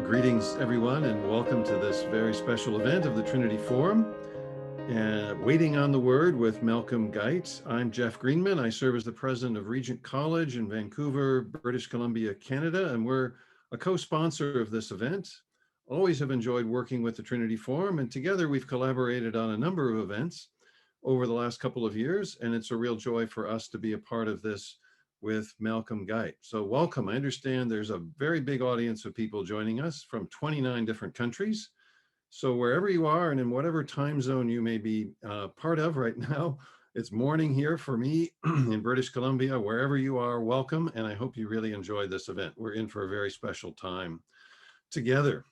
Greetings, everyone, and welcome to this very special event of the Trinity Forum. Waiting on the Word with Malcom Guite. I'm Jeff Greenman. I serve as the president of Regent College in Vancouver, British Columbia, Canada, and we're a co-sponsor of this event. Always have enjoyed working with the Trinity Forum, and together we've collaborated on a number of events over the last couple of years, and it's a real joy for us to be a part of this with Malcom Guite. So welcome. I understand there's a very big audience of people joining us from 29 different countries. So wherever you are and in whatever time zone you may be part of right now, it's morning here for me in British Columbia. Wherever you are, welcome, and I hope you really enjoy this event. We're in for a very special time together.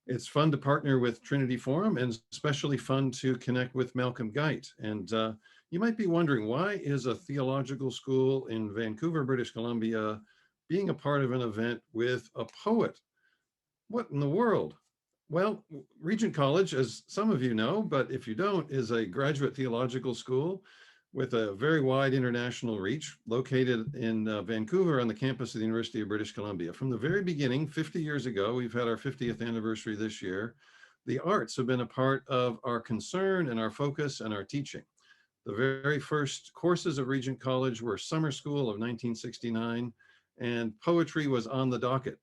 It's fun to partner with Trinity Forum and especially fun to connect with Malcom Guite. And you might be wondering, why is a theological school in Vancouver, British Columbia, being a part of an event with a poet? What in the world? Well, Regent College, as some of you know, but if you don't, is a graduate theological school with a very wide international reach, located in Vancouver on the campus of the University of British Columbia. From the very beginning, 50 years ago, we've had our 50th anniversary this year, the arts have been a part of our concern and our focus and our teaching. The very first courses of Regent College were summer school of 1969, and poetry was on the docket.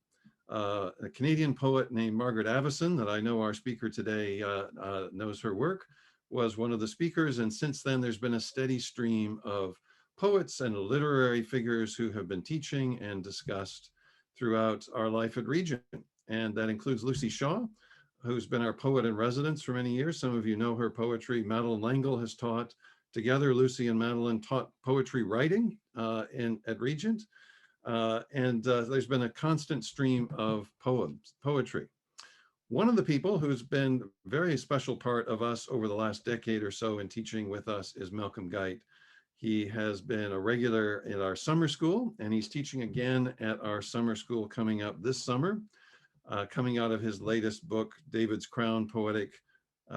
A Canadian poet named Margaret Avison, that I know our speaker today knows her work, was one of the speakers. And since then, there's been a steady stream of poets and literary figures who have been teaching and discussed throughout our life at Regent. And that includes Lucy Shaw, who's been our poet in residence for many years. Some of you know her poetry. Madeline Langle has taught. Together, Lucy and Madeline taught poetry writing at Regent. There's been a constant stream of poetry. One of the people who's been a very special part of us over the last decade or so in teaching with us is Malcom Guite. He has been a regular in our summer school, and he's teaching again at our summer school coming up this summer, coming out of his latest book, David's Crown Poetic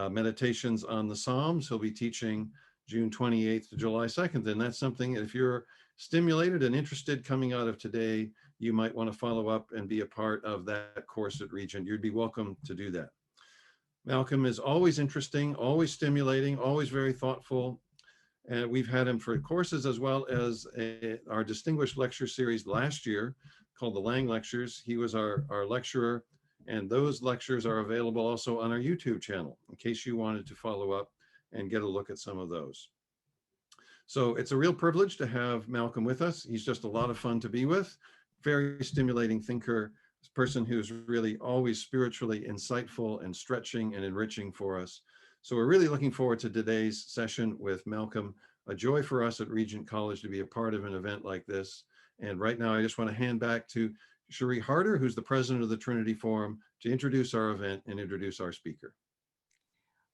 Meditations on the Psalms. He'll be teaching June 28th to July 2nd, and that's something, if you're stimulated and interested coming out of today, you might want to follow up and be a part of that course at Regent. You'd be welcome to do that. Malcom is always interesting, always stimulating, always very thoughtful. And we've had him for courses as well as our distinguished lecture series last year called the Lang Lectures. He was our lecturer, and those lectures are available also on our YouTube channel in case you wanted to follow up and get a look at some of those. So it's a real privilege to have Malcom with us. He's just a lot of fun to be with, very stimulating thinker, person who's really always spiritually insightful and stretching and enriching for us. So we're really looking forward to today's session with Malcom. A joy for us at Regent College to be a part of an event like this. And right now, I just want to hand back to Cherie Harder, who's the president of the Trinity Forum, to introduce our event and introduce our speaker.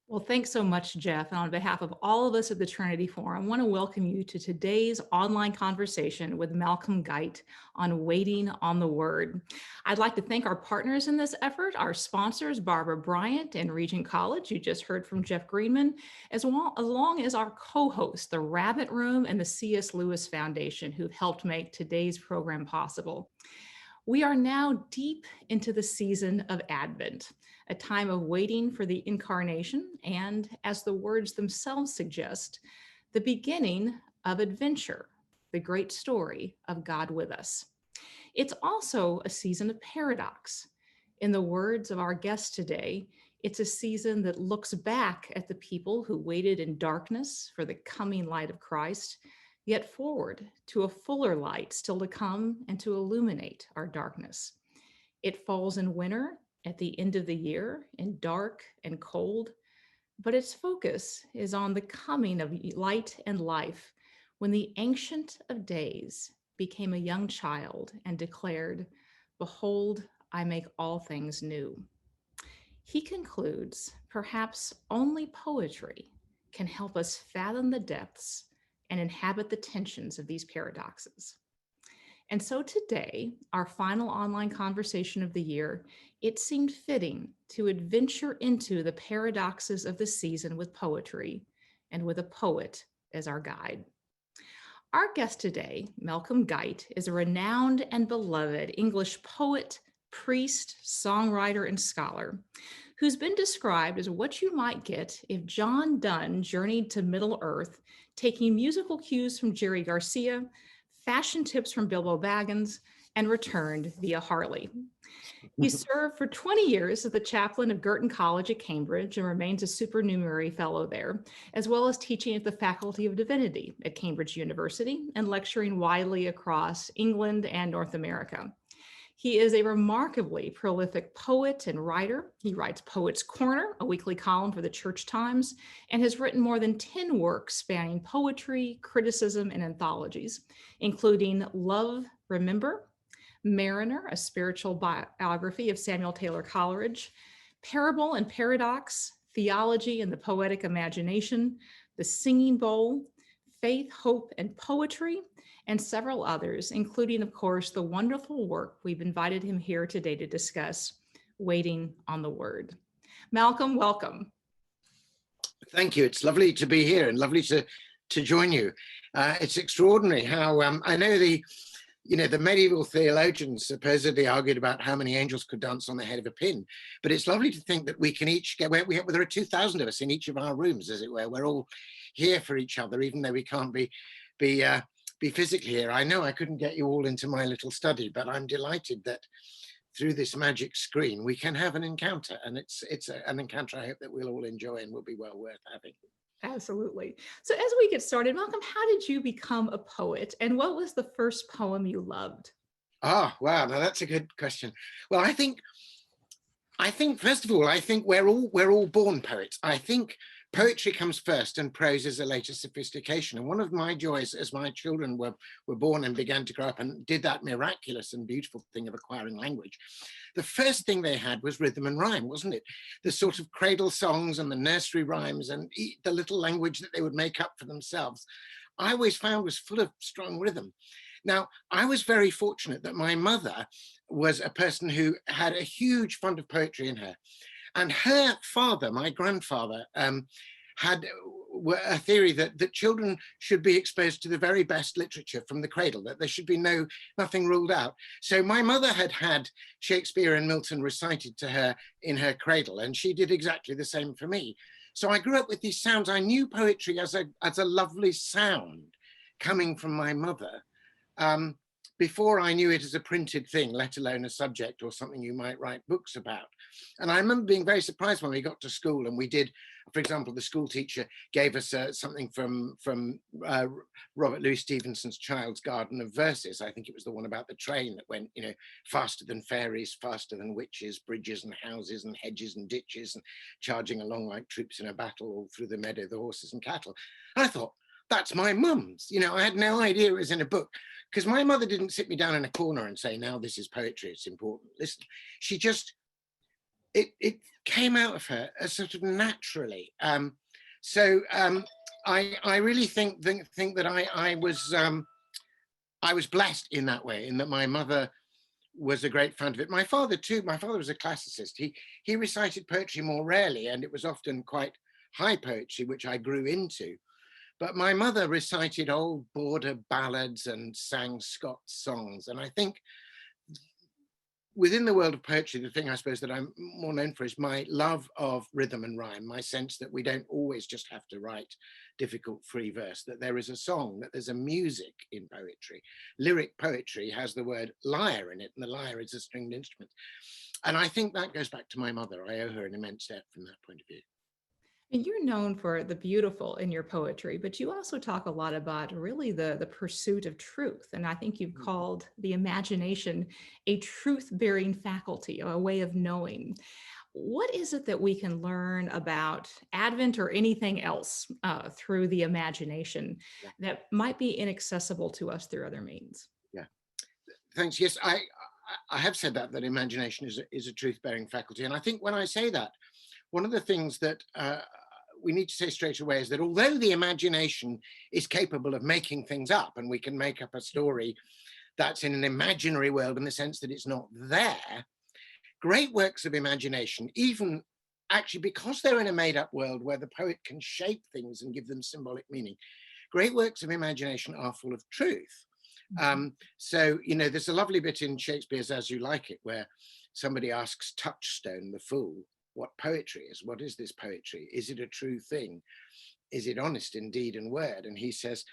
Well, thanks so much, Jeff. And on behalf of all of us at the Trinity Forum, I want to welcome you to today's online conversation with Malcom Guite on Waiting on the Word. I'd like to thank our partners in this effort, our sponsors, Barbara Bryant and Regent College, you just heard from Jeff Greenman, as long as our co-hosts, the Rabbit Room and the C.S. Lewis Foundation, who've helped make today's program possible. We are now deep into the season of Advent, a time of waiting for the incarnation and, as the words themselves suggest, the beginning of adventure, the great story of God with us. It's also a season of paradox. In the words of our guest today, it's a season that looks back at the people who waited in darkness for the coming light of Christ, yet forward to a fuller light still to come and to illuminate our darkness. It falls in winter at the end of the year, in dark and cold, but its focus is on the coming of light and life when the Ancient of Days became a young child and declared, "Behold, I make all things new." He concludes, perhaps only poetry can help us fathom the depths and inhabit the tensions of these paradoxes. And so today, our final online conversation of the year, it seemed fitting to adventure into the paradoxes of the season with poetry and with a poet as our guide. Our guest today, Malcom Guite, is a renowned and beloved English poet, priest, songwriter, and scholar, who's been described as what you might get if John Donne journeyed to Middle Earth, taking musical cues from Jerry Garcia, fashion tips from Bilbo Baggins, and returned via Harley. He served for 20 years as the chaplain of Girton College at Cambridge and remains a supernumerary fellow there, as well as teaching at the Faculty of Divinity at Cambridge University and lecturing widely across England and North America. He is a remarkably prolific poet and writer. He writes Poets Corner, a weekly column for the Church Times, and has written more than 10 works spanning poetry, criticism, and anthologies, including Love, Remember, Mariner, a spiritual biography of Samuel Taylor Coleridge, Parable and Paradox, Theology and the Poetic Imagination, The Singing Bowl, Faith, Hope, and Poetry, and several others, including, of course, the wonderful work we've invited him here today to discuss, Waiting on the Word. Malcom, welcome. Thank you. It's lovely to be here and lovely to join you. It's extraordinary how I know the medieval theologians supposedly argued about how many angels could dance on the head of a pin, but it's lovely to think that we can each get where there are 2,000 of us in each of our rooms, as it were. We're all here for each other, even though we can't be physically here. I know I couldn't get you all into my little study, but I'm delighted that through this magic screen we can have an encounter, and it's an encounter I hope that we'll all enjoy and will be well worth having. Absolutely. So as we get started, Malcom, how did you become a poet, and what was the first poem you loved? Oh, wow. Now that's a good question. Well, I think first of all, I think we're all born poets. I think poetry comes first and prose is a later sophistication. And one of my joys as my children were born and began to grow up and did that miraculous and beautiful thing of acquiring language, the first thing they had was rhythm and rhyme, wasn't it? The sort of cradle songs and the nursery rhymes and the little language that they would make up for themselves, I always found was full of strong rhythm. Now, I was very fortunate that my mother was a person who had a huge fund of poetry in her. And her father, my grandfather, had a theory that children should be exposed to the very best literature from the cradle, that there should be nothing ruled out. So my mother had Shakespeare and Milton recited to her in her cradle, and she did exactly the same for me. So I grew up with these sounds. I knew poetry as a lovely sound coming from my mother, before I knew it as a printed thing, let alone a subject or something you might write books about. And I remember being very surprised when we got to school and we did, for example, the school teacher gave us something from Robert Louis Stevenson's Child's Garden of Verses. I think it was the one about the train that went, faster than fairies, faster than witches, bridges and houses and hedges and ditches, and charging along like troops in a battle all through the meadow, the horses and cattle. And I thought, that's my mum's. I had no idea it was in a book, because my mother didn't sit me down in a corner and say, now this is poetry, it's important. Listen, she just, it came out of her as sort of naturally. I really think that I was blessed in that way, in that my mother was a great fan of it. My father too, my father was a classicist. He recited poetry more rarely, and it was often quite high poetry, which I grew into. But my mother recited old border ballads and sang Scots songs. And I think within the world of poetry, the thing I suppose that I'm more known for is my love of rhythm and rhyme, my sense that we don't always just have to write difficult free verse, that there is a song, that there's a music in poetry. Lyric poetry has the word lyre in it, and the lyre is a stringed instrument. And I think that goes back to my mother. I owe her an immense debt from that point of view. And you're known for the beautiful in your poetry, but you also talk a lot about really the pursuit of truth. And I think you've called the imagination a truth-bearing faculty, a way of knowing. What is it that we can learn about Advent or anything else through the imagination that might be inaccessible to us through other means? Yeah, thanks. Yes, I have said that imagination is a truth-bearing faculty. And I think when I say that, one of the things that we need to say straight away is that although the imagination is capable of making things up, and we can make up a story that's in an imaginary world in the sense that it's not there, great works of imagination, even actually because they're in a made-up world where the poet can shape things and give them symbolic meaning, great works of imagination are full of truth. So, you know, there's a lovely bit in Shakespeare's As You Like It where somebody asks Touchstone, the fool, what poetry is. What is this poetry? Is it a true thing? Is it honest in deed and word? And he says,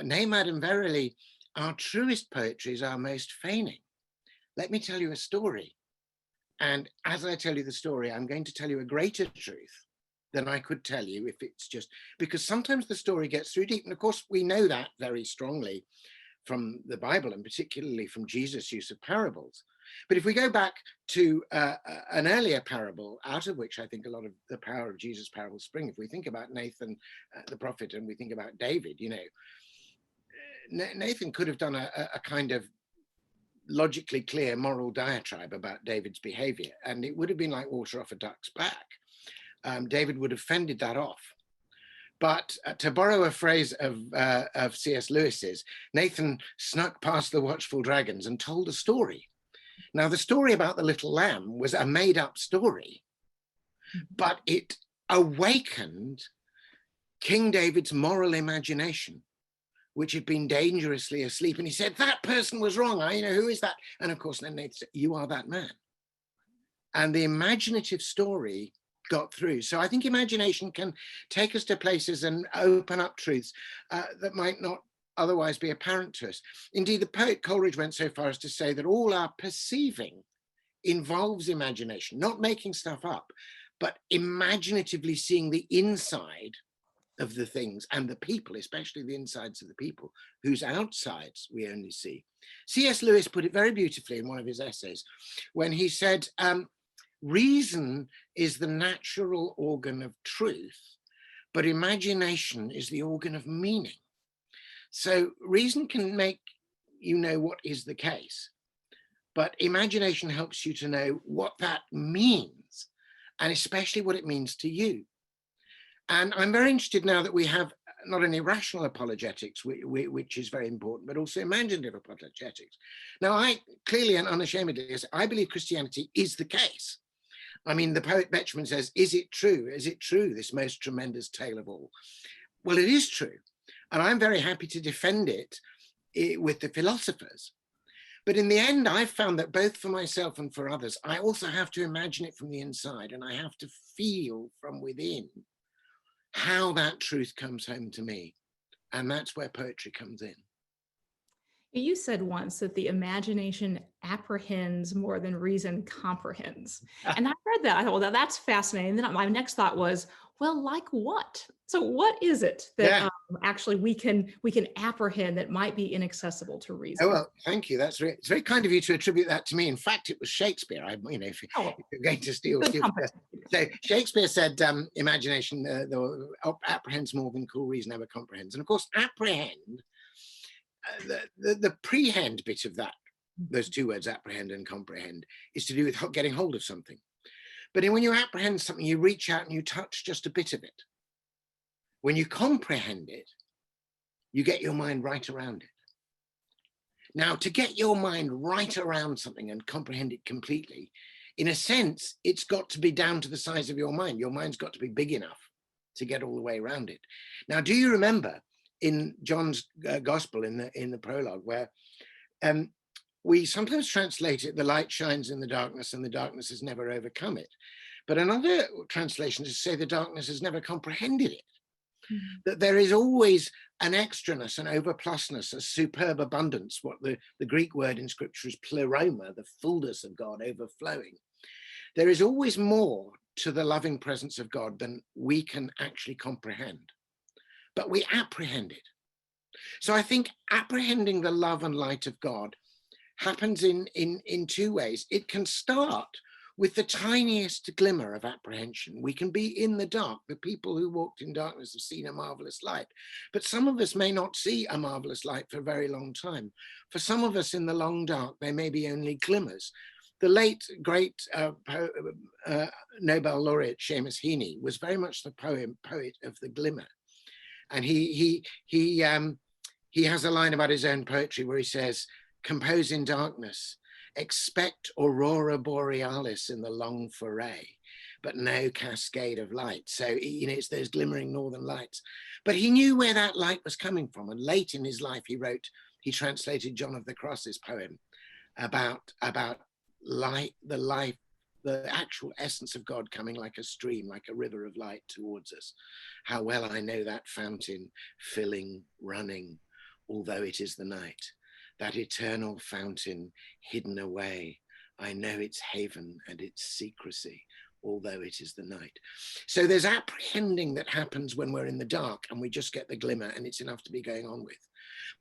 nay, madam, verily, our truest poetry is our most feigning. Let me tell you a story. And as I tell you the story, I'm going to tell you a greater truth than I could tell you if it's just, because sometimes the story gets through deep. And of course, we know that very strongly from the Bible, and particularly from Jesus' use of parables. But if we go back to an earlier parable, out of which I think a lot of the power of Jesus' parables spring, if we think about Nathan, the prophet, and we think about David, you know, Nathan could have done a kind of logically clear moral diatribe about David's behavior, and it would have been like water off a duck's back. David would have fended that off. But to borrow a phrase of C.S. Lewis's, Nathan snuck past the watchful dragons and told a story. Now, the story about the little lamb was a made-up story, but it awakened King David's moral imagination, which had been dangerously asleep. And he said, that person was wrong. You know, who is that? And of course, then Nathan said, you are that man. And the imaginative story got through. So I think imagination can take us to places and open up truths that might not otherwise be apparent to us. Indeed, the poet Coleridge went so far as to say that all our perceiving involves imagination, not making stuff up, but imaginatively seeing the inside of the things and the people, especially the insides of the people, whose outsides we only see. C.S. Lewis put it very beautifully in one of his essays when he said, reason is the natural organ of truth, but imagination is the organ of meaning. So reason can make you know what is the case, but imagination helps you to know what that means, and especially what it means to you. And I'm very interested now that we have not only rational apologetics, which is very important, but also imaginative apologetics. Now, I clearly and unashamedly, I believe Christianity is the case. I mean, the poet Betjeman says, is it true? Is it true, this most tremendous tale of all? Well, it is true. And I'm very happy to defend it with the philosophers. But in the end, I've found that both for myself and for others, I also have to imagine it from the inside, and I have to feel from within how that truth comes home to me. And that's where poetry comes in. You said once that the imagination apprehends more than reason comprehends. And I read that. I thought, well, that's fascinating. Then my next thought was, well, like what? So what is it that actually we can apprehend that might be inaccessible to reason? Oh, well, thank you. It's very kind of you to attribute that to me. In fact, it was Shakespeare. You know, if you're going to steal. So Shakespeare said, imagination apprehends more than cool reason ever comprehends. And of course, apprehend, the prehend bit of that, those two words, apprehend and comprehend, is to do with getting hold of something. But when you apprehend something, you reach out and you touch just a bit of it. When you comprehend it, you get your mind right around it. Now, to get your mind right around something and comprehend it completely, in a sense, it's got to be down to the size of your mind. Your mind's got to be big enough to get all the way around it. Now, do you remember in John's gospel, in the prologue, where we sometimes translate it, the light shines in the darkness and the darkness has never overcome it. But another translation is to say the darkness has never comprehended it. Mm-hmm. That there is always an extraness, an overplusness, a superb abundance, what the Greek word in scripture is pleroma, the fullness of God overflowing. There is always more to the loving presence of God than we can actually comprehend, but we apprehend it. So I think apprehending the love and light of God happens in two ways. It can start with the tiniest glimmer of apprehension. We can be in the dark. The people who walked in darkness have seen a marvelous light. But some of us may not see a marvelous light for a very long time. For some of us in the long dark, there may be only glimmers. The late, great Nobel laureate Seamus Heaney was very much the poet of the glimmer. And he has a line about his own poetry where he says, compose in darkness, expect aurora borealis in the long foray, but no cascade of light. So, you know, it's those glimmering northern lights. But he knew where that light was coming from. And late in his life, he wrote he translated John of the Cross's poem about light, the actual essence of God coming like a stream, like a river of light towards us. How well I know that fountain filling, running, although it is the night, that eternal fountain hidden away. I know its haven and its secrecy, although it is the night. So there's apprehending that happens when we're in the dark and we just get the glimmer and it's enough to be going on with.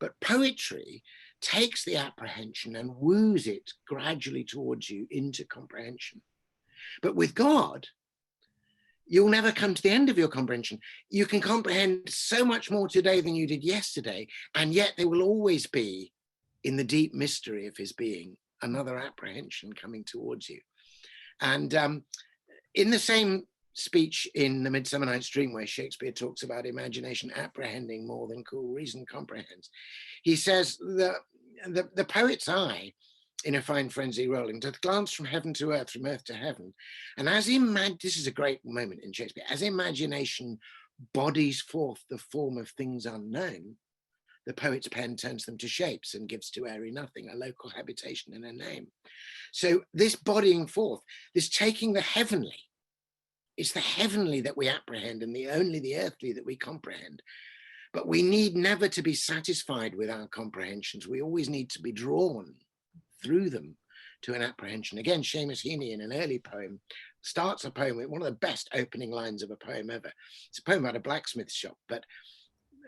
But poetry takes the apprehension and woos it gradually towards you into comprehension. But with God, you'll never come to the end of your comprehension. You can comprehend so much more today than you did yesterday, and yet there will always be, in the deep mystery of his being, another apprehension coming towards you. And in the same speech in the Midsummer Night's Dream, where Shakespeare talks about imagination apprehending more than cool reason comprehends, he says the poet's eye, in a fine frenzy rolling, doth glance from heaven to earth, from earth to heaven. And as this is a great moment in Shakespeare, as imagination bodies forth the form of things unknown, the poet's pen turns them to shapes and gives to airy nothing a local habitation and a name. So this bodying forth, this taking the heavenly, it's the heavenly that we apprehend and only the earthly that we comprehend. But we need never to be satisfied with our comprehensions. We always need to be drawn through them to an apprehension. Again, Seamus Heaney, in an early poem, starts a poem with one of the best opening lines of a poem ever. It's a poem about a blacksmith shop, but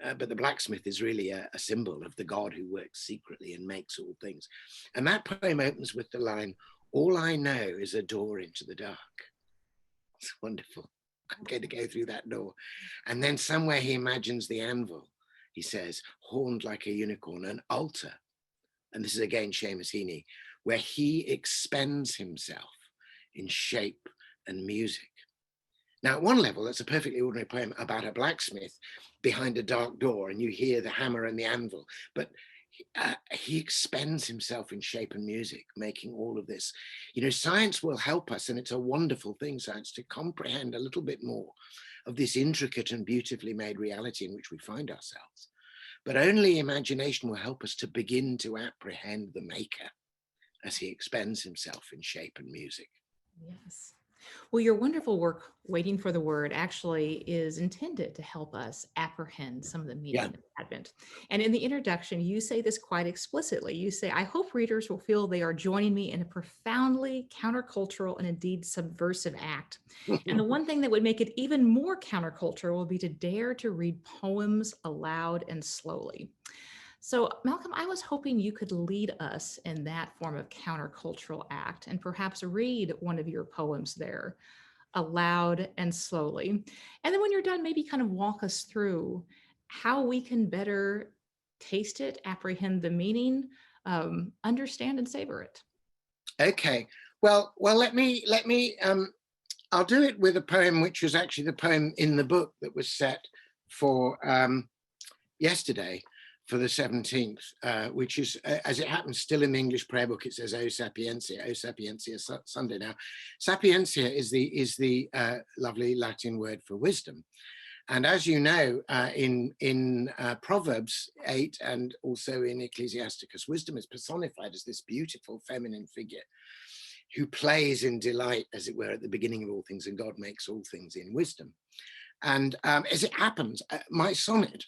the blacksmith is really a symbol of the God who works secretly and makes all things. And that poem opens with the line, "All I know is a door into the dark." It's wonderful. I'm going to go through that door. And then somewhere he imagines the anvil, he says, horned like a unicorn, an altar. And this is again Seamus Heaney, where he expends himself in shape and music. Now, at one level, that's a perfectly ordinary poem about a blacksmith behind a dark door, and you hear the hammer and the anvil. But he expends himself in shape and music, making all of this. You know, science will help us, and it's a wonderful thing, science, to comprehend a little bit more of this intricate and beautifully made reality in which we find ourselves. But only imagination will help us to begin to apprehend the maker as he expends himself in shape and music. Yes. Well, your wonderful work, Waiting for the Word, actually is intended to help us apprehend some of the meaning of Advent. And in the introduction, you say this quite explicitly. You say, "I hope readers will feel they are joining me in a profoundly countercultural and indeed subversive act." And the one thing that would make it even more countercultural would be to dare to read poems aloud and slowly. So, Malcolm, I was hoping you could lead us in that form of countercultural act and perhaps read one of your poems there aloud and slowly. And then when you're done, maybe kind of walk us through how we can better taste it, apprehend the meaning, understand and savor it. Okay. Well, let me, I'll do it with a poem, which was actually the poem in the book that was set for yesterday, for the 17th, which is, as it happens, still in the English prayer book. It says, "O Sapientia," "O Sapientia Sunday." Now, Sapientia is the lovely Latin word for wisdom. And as you know, in Proverbs 8 and also in Ecclesiasticus, wisdom is personified as this beautiful feminine figure who plays in delight, as it were, at the beginning of all things, and God makes all things in wisdom. And as it happens, my sonnet,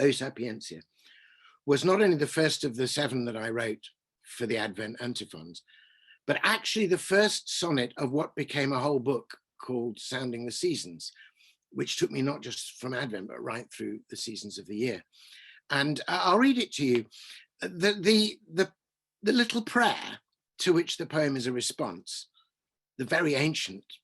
O Sapientia, was not only the first of the 7 that I wrote for the Advent antiphons, but actually the first sonnet of what became a whole book called Sounding the Seasons, which took me not just from Advent, but right through the seasons of the year. And I'll read it to you. The little prayer to which the poem is a response, the very ancient,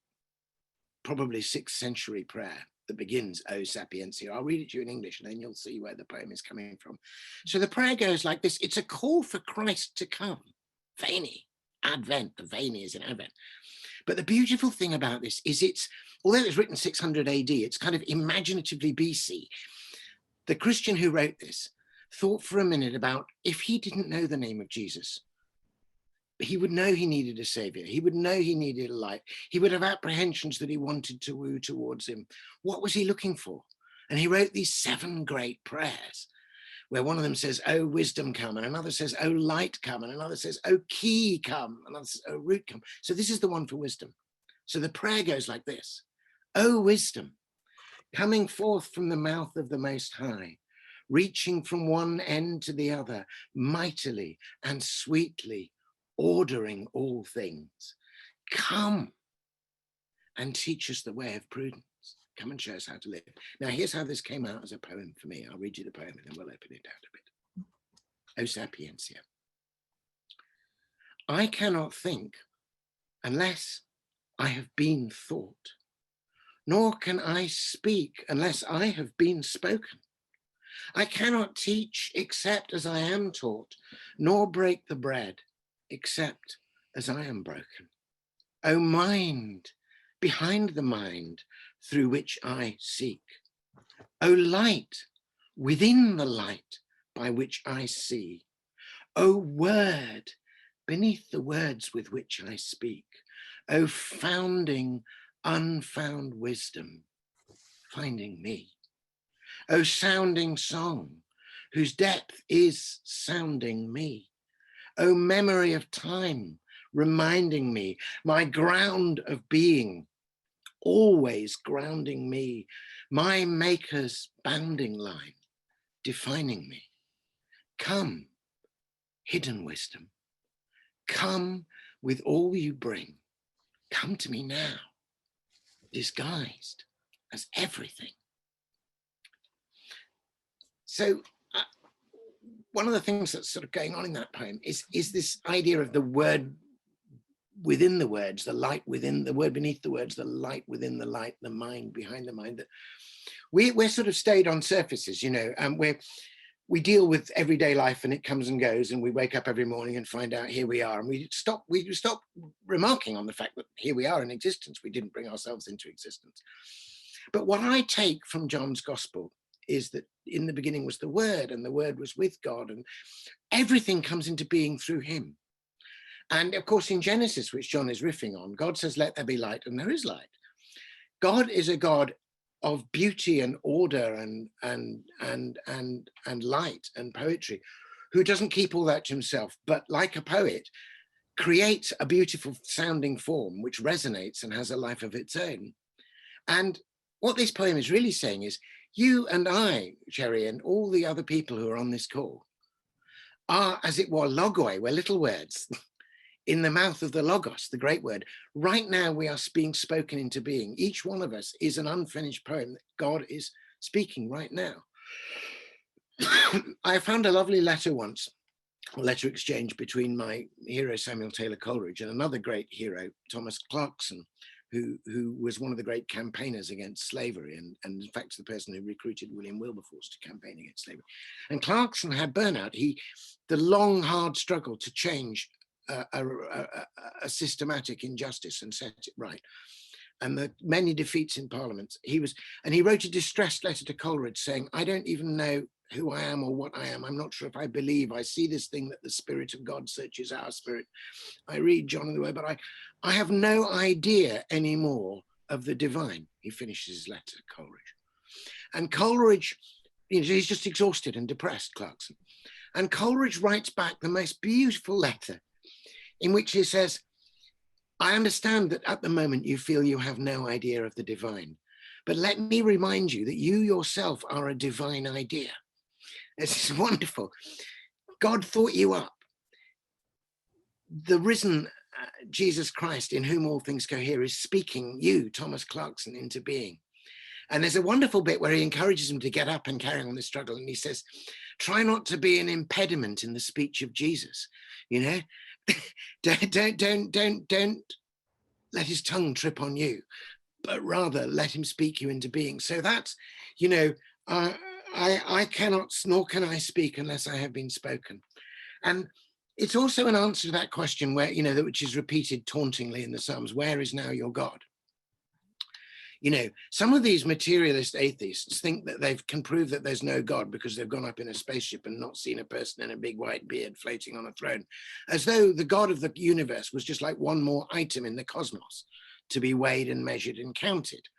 probably 6th century prayer that begins, "O Sapientia." I'll read it to you in English and then you'll see where the poem is coming from. So the prayer goes like this. It's a call for Christ to come. Veni, Advent, the Veni is in Advent. But the beautiful thing about this is although it's written 600 AD, it's kind of imaginatively BC. The Christian who wrote this thought for a minute about if he didn't know the name of Jesus, he would know he needed a savior. He would know he needed a light. He would have apprehensions that he wanted to woo towards him. What was he looking for? And he wrote these 7 great prayers, where one of them says, "Oh, wisdom come," and another says, "Oh, light come," and another says, "Oh, key come," and another says, "Oh, root come." So this is the one for wisdom. So the prayer goes like this: "Oh, wisdom, coming forth from the mouth of the Most High, reaching from one end to the other, mightily and sweetly, ordering all things. Come and teach us the way of prudence. Come and show us how to live." Now, here's how this came out as a poem for me. I'll read you the poem and then we'll open it out a bit. O Sapientia. I cannot think unless I have been thought, nor can I speak unless I have been spoken. I cannot teach except as I am taught, nor break the bread except as I am broken. O mind, behind the mind through which I seek. O light, within the light by which I see. O word, beneath the words with which I speak. O founding, unfound wisdom, finding me. O sounding song, whose depth is sounding me. O memory of time, reminding me, my ground of being, always grounding me, my maker's bounding line, defining me. Come, hidden wisdom, come with all you bring. Come to me now, disguised as everything. So one of the things that's sort of going on in that poem is this idea of the word within the words, the light within the word, beneath the words, the light within the light, the mind behind the mind. That we're sort of stayed on surfaces, you know, and we deal with everyday life and it comes and goes, and we wake up every morning and find out here we are, and we stop remarking on the fact that here we are in existence. We didn't bring ourselves into existence. But what I take from John's gospel is that in the beginning was the Word, and the Word was with God, and everything comes into being through him. And of course, in Genesis, which John is riffing on, God says, "Let there be light," and there is light. God is a God of beauty and order and light and poetry, who doesn't keep all that to himself, but like a poet, creates a beautiful sounding form which resonates and has a life of its own. And what this poem is really saying is, you and I, Sherry, and all the other people who are on this call are, as it were, logoi, we're little words in the mouth of the Logos, the great word. Right now we are being spoken into being. Each one of us is an unfinished poem that God is speaking right now. I found a lovely letter once, a letter exchange between my hero Samuel Taylor Coleridge and another great hero, Thomas Clarkson, who was one of the great campaigners against slavery, and in fact the person who recruited William Wilberforce to campaign against slavery. And Clarkson had burnout. The long, hard struggle to change a systematic injustice and set it right, and the many defeats in Parliament. He wrote a distressed letter to Coleridge saying, "I don't even know who I am or what I am. I'm not sure if I believe. I see this thing that the Spirit of God searches our spirit. I read John of the Word, but I have no idea anymore of the divine." He finishes his letter, Coleridge. And Coleridge, he's just exhausted and depressed, Clarkson. And Coleridge writes back the most beautiful letter in which he says, "I understand that at the moment you feel you have no idea of the divine, but let me remind you that you yourself are a divine idea." This is wonderful. God thought you up. The risen Jesus Christ, in whom all things cohere, is speaking you, Thomas Clarkson, into being. And there's a wonderful bit where he encourages him to get up and carry on the struggle. And he says, "Try not to be an impediment in the speech of Jesus, you know? don't let his tongue trip on you, but rather let him speak you into being." So that's, I cannot, nor can I speak unless I have been spoken. And it's also an answer to that question where, which is repeated tauntingly in the Psalms, "Where is now your God?" Some of these materialist atheists think that they can prove that there's no God because they've gone up in a spaceship and not seen a person in a big white beard floating on a throne, as though the God of the universe was just like one more item in the cosmos to be weighed and measured and counted.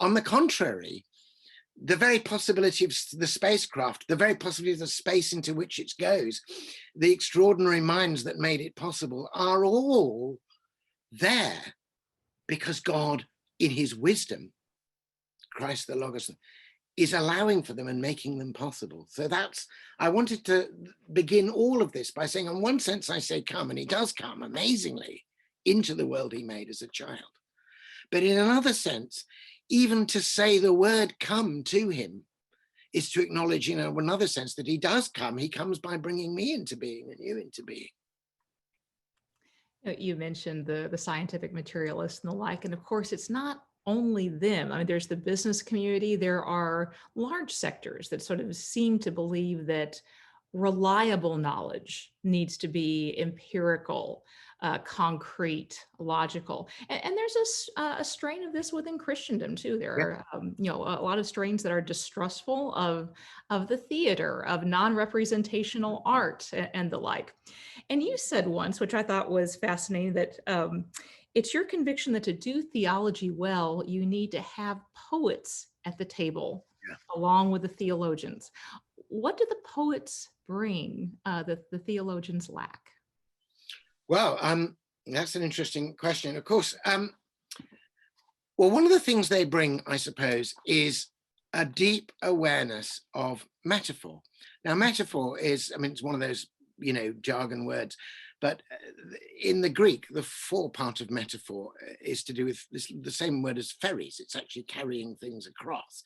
On the contrary, the very possibility of the spacecraft, the very possibility of the space into which it goes, the extraordinary minds that made it possible are all there because God, in his wisdom, Christ the Logos, is allowing for them and making them possible. So that's, I wanted to begin all of this by saying, in one sense, I say come, and he does come amazingly into the world he made as a child. But in another sense, even to say the word come to him is to acknowledge, in another sense, that he does come. He comes by bringing me into being and you into being. You mentioned the scientific materialists and the like, and of course, it's not only them. I mean, there's the business community. There are large sectors that sort of seem to believe that reliable knowledge needs to be empirical, concrete, logical. And there's a strain of this within Christendom too. There are, a lot of strains that are distrustful of the theater, of non-representational art and the like. And you said once, which I thought was fascinating, that it's your conviction that to do theology well, you need to have poets at the table along with the theologians. What do the poets bring that the theologians lack? Well, that's an interesting question. Of course, well, one of the things they bring, I suppose, is a deep awareness of metaphor. Now, metaphor is, I mean, it's one of those, jargon words, but in the Greek, the forepart of metaphor is to do with the same word as ferries. It's actually carrying things across.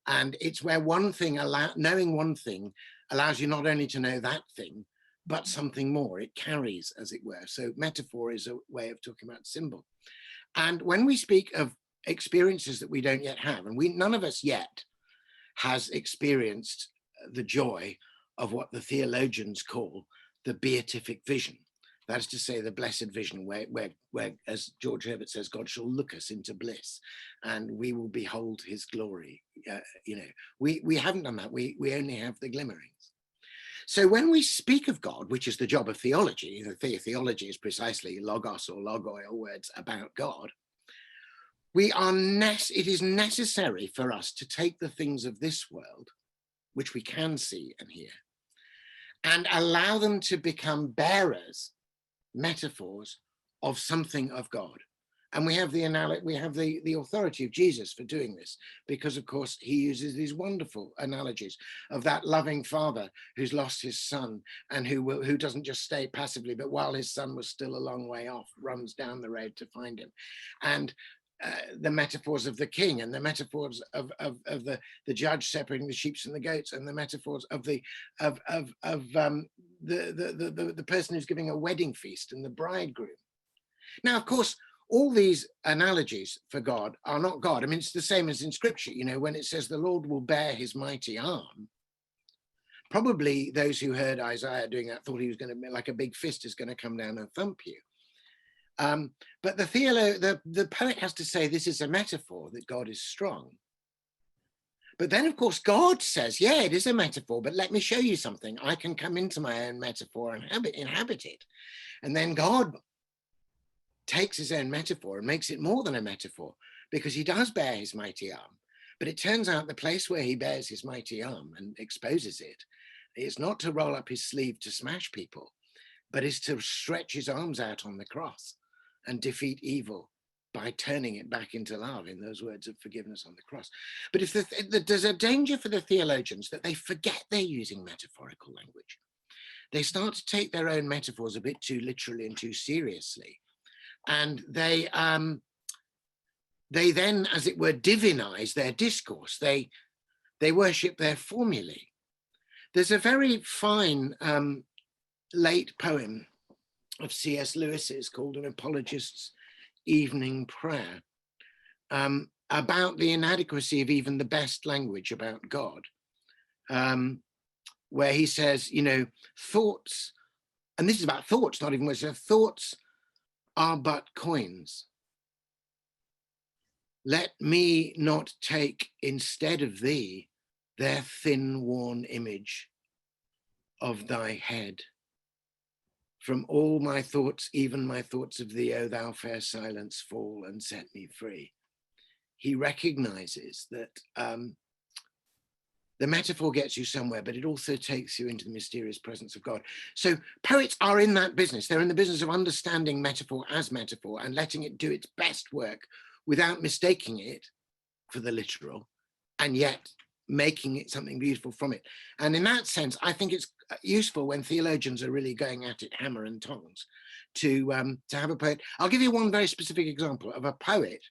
And it's where one thing, knowing one thing allows you not only to know that thing, but something more. It carries, as it were. So metaphor is a way of talking about symbol. And when we speak of experiences that we don't yet have, and none of us yet has experienced the joy of what the theologians call the beatific vision. That is to say, the blessed vision where, as George Herbert says, God shall look us into bliss and we will behold his glory. We haven't done that. We only have the glimmerings. So when we speak of God, which is the job of theology, theology is precisely logos or logoi, or words about God, it is necessary for us to take the things of this world, which we can see and hear, and allow them to become bearers, metaphors of something of God. And we have the authority of Jesus for doing this, because of course he uses these wonderful analogies of that loving father who's lost his son and who doesn't just stay passively, but while his son was still a long way off, runs down the road to find him. And the metaphors of the king, and the metaphors of the judge separating the sheep from the goats, and the metaphors of the person who's giving a wedding feast and the bridegroom. Now, of course, all these analogies for God are not God. I mean, it's the same as in scripture, when it says the Lord will bear his mighty arm. Probably those who heard Isaiah doing that thought he was going to be like a big fist is going to come down and thump you. But the poet has to say this is a metaphor, that God is strong. But then, of course, God says, yeah, it is a metaphor, but let me show you something. I can come into my own metaphor and inhabit it. And then God takes his own metaphor and makes it more than a metaphor, because he does bear his mighty arm. But it turns out the place where he bears his mighty arm and exposes it is not to roll up his sleeve to smash people, but is to stretch his arms out on the cross and defeat evil by turning it back into love, in those words of forgiveness on the cross. But if there's a danger for the theologians that they forget they're using metaphorical language. They start to take their own metaphors a bit too literally and too seriously. And they then, as it were, divinize their discourse. They worship their formulae. There's a very fine late poem of C.S. Lewis's called An Apologist's Evening Prayer, about the inadequacy of even the best language about God, where he says, thoughts, and this is about thoughts, not even words, thoughts are but coins. Let me not take instead of thee their thin worn image of thy head. From all my thoughts, even my thoughts of thee, O thou fair silence, fall and set me free. He recognizes that The metaphor gets you somewhere, but it also takes you into the mysterious presence of God. So poets are in that business. They're in the business of understanding metaphor as metaphor and letting it do its best work without mistaking it for the literal, and yet making it something beautiful from it. And in that sense, I think it's useful when theologians are really going at it hammer and tongs to have a poet. I'll give you one very specific example of a poet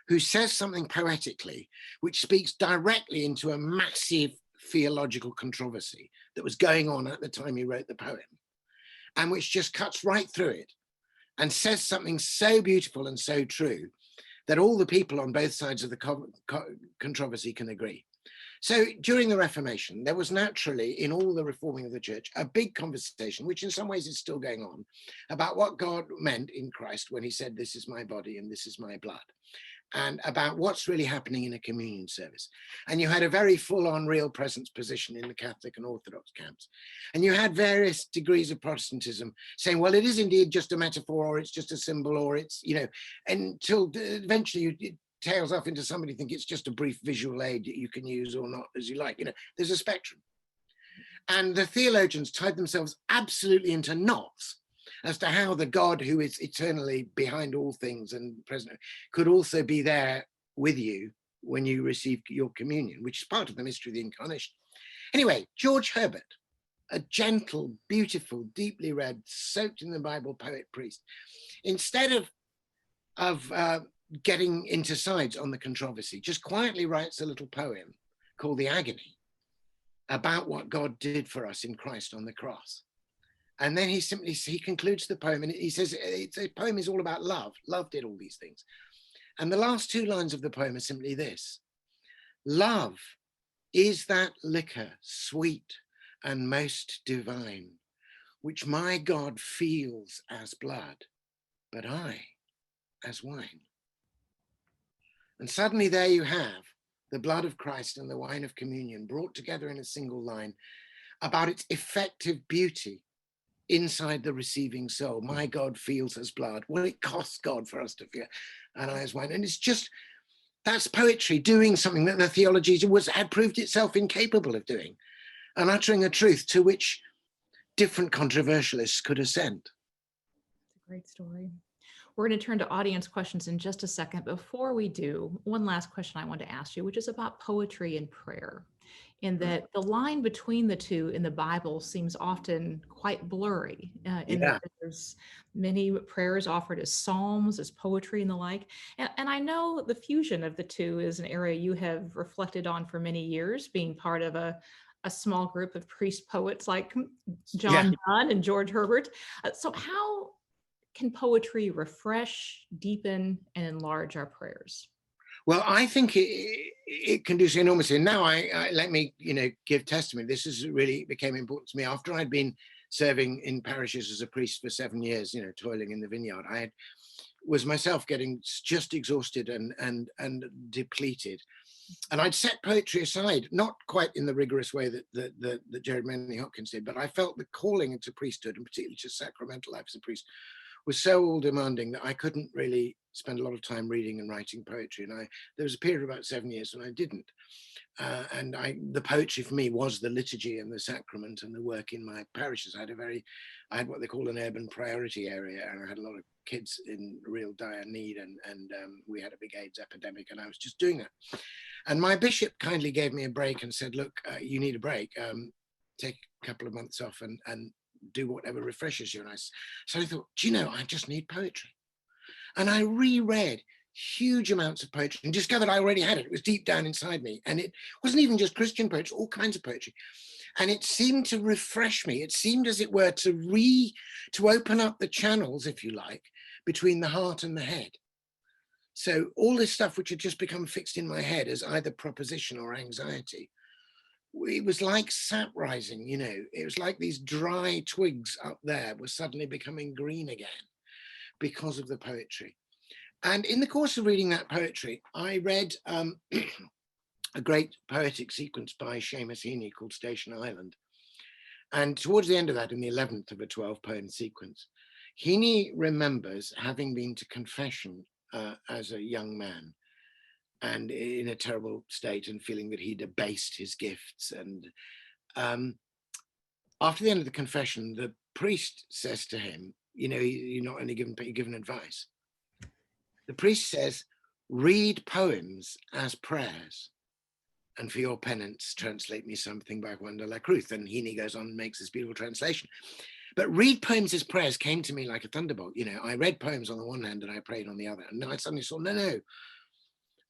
who says something poetically which speaks directly into a massive theological controversy that was going on at the time he wrote the poem, and which just cuts right through it and says something so beautiful and so true that all the people on both sides of the controversy can agree. So during the Reformation, there was naturally, in all the reforming of the church, a big conversation, which in some ways is still going on, about what God meant in Christ when he said, "This is my body and this is my blood," and about what's really happening in a communion service. And you had a very full-on real presence position in the Catholic and Orthodox camps. And you had various degrees of Protestantism saying, well, it is indeed just a metaphor, or it's just a symbol, or it's, you know, until eventually it tails off into somebody think it's just a brief visual aid that you can use or not as you like. You know, there's a spectrum. And the theologians tied themselves absolutely into knots as to how the God who is eternally behind all things and present could also be there with you when you receive your communion, which is part of the mystery of the incarnation. Anyway, George Herbert, a gentle, beautiful, deeply read, soaked in the Bible poet priest, instead of getting into sides on the controversy, just quietly writes a little poem called The Agony about what God did for us in Christ on the cross. And then he concludes the poem, and he says the poem is all about love. Love did all these things. And the last two lines of the poem are simply this: love is that liquor, sweet and most divine, which my God feels as blood, but I as wine. And suddenly there you have the blood of Christ and the wine of communion brought together in a single line about its effective beauty inside the receiving soul. My God feels as blood. Well, it costs God for us to feel, and I as wine. And it's just, that's poetry doing something that the theology had proved itself incapable of doing, and uttering a truth to which different controversialists could assent. It's a great story. We're going to turn to audience questions in just a second. Before we do, one last question I want to ask you, which is about poetry and prayer, in that the line between the two in the Bible seems often quite blurry, in that there's many prayers offered as psalms, as poetry and the like. And I know the fusion of the two is an area you have reflected on for many years, being part of a small group of priest poets like John Donne and George Herbert. So how can poetry refresh, deepen, and enlarge our prayers? Well, I think it can do so enormously. And now let me, give testimony. This is really became important to me after I'd been serving in parishes as a priest for 7 years, toiling in the vineyard. Was myself getting just exhausted and depleted. And I'd set poetry aside, not quite in the rigorous way that Jared Manley Hopkins did, but I felt the calling into priesthood, and particularly to sacramental life as a priest, was so all demanding that I couldn't really spend a lot of time reading and writing poetry. And there was a period of about 7 years when I didn't. The poetry for me was the liturgy and the sacrament and the work in my parishes. I had what they call an urban priority area, and I had a lot of kids in real dire need, and we had a big AIDS epidemic, and I was just doing that. And my bishop kindly gave me a break and said, look, you need a break, take a couple of months off and do whatever refreshes you. So I thought, I just need poetry. And I reread huge amounts of poetry and discovered I already had it. It was deep down inside me. And it wasn't even just Christian poetry, all kinds of poetry. And it seemed to refresh me. It seemed, as it were, to open up the channels, if you like, between the heart and the head. So all this stuff which had just become fixed in my head as either proposition or anxiety, it was like sap rising, it was like these dry twigs up there were suddenly becoming green again because of the poetry. And in the course of reading that poetry, I read a great poetic sequence by Seamus Heaney called Station Island. And towards the end of that, in the 11th of a 12-poem sequence, Heaney remembers having been to confession as a young man and in a terrible state and feeling that he'd abased his gifts. And after the end of the confession, the priest says to him, you know, you're not only given, but you're given advice. The priest says, read poems as prayers, and for your penance, translate me something by Juan de la Cruz. And Heaney goes on and makes this beautiful translation. But read poems as prayers came to me like a thunderbolt. You know, I read poems on the one hand and I prayed on the other. And I suddenly saw, no,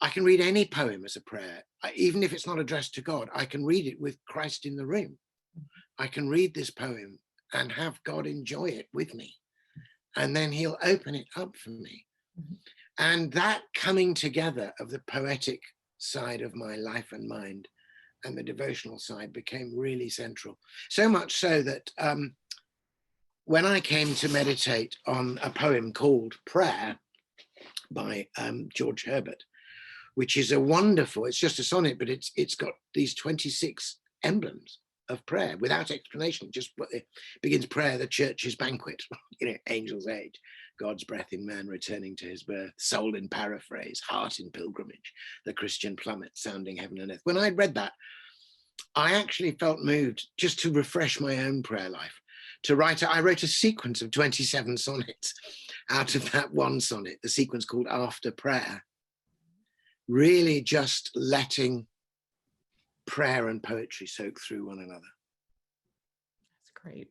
I can read any poem as a prayer, even if it's not addressed to God. I can read it with Christ in the room. I can read this poem and have God enjoy it with me. And then he'll open it up for me. And that coming together of the poetic side of my life and mind and the devotional side became really central. So much so that when I came to meditate on a poem called Prayer by George Herbert, which is a wonderful, it's just a sonnet, but it's got these 26 emblems of prayer without explanation. Just it begins prayer, the church's banquet, you know, angel's age, God's breath in man returning to his birth, soul in paraphrase, heart in pilgrimage, the Christian plummet sounding heaven and earth. When I'd read that, I actually felt moved just to refresh my own prayer life, to write. I wrote a sequence of 27 sonnets out of that one sonnet, the sequence called After Prayer, really just letting prayer and poetry soak through one another. That's great.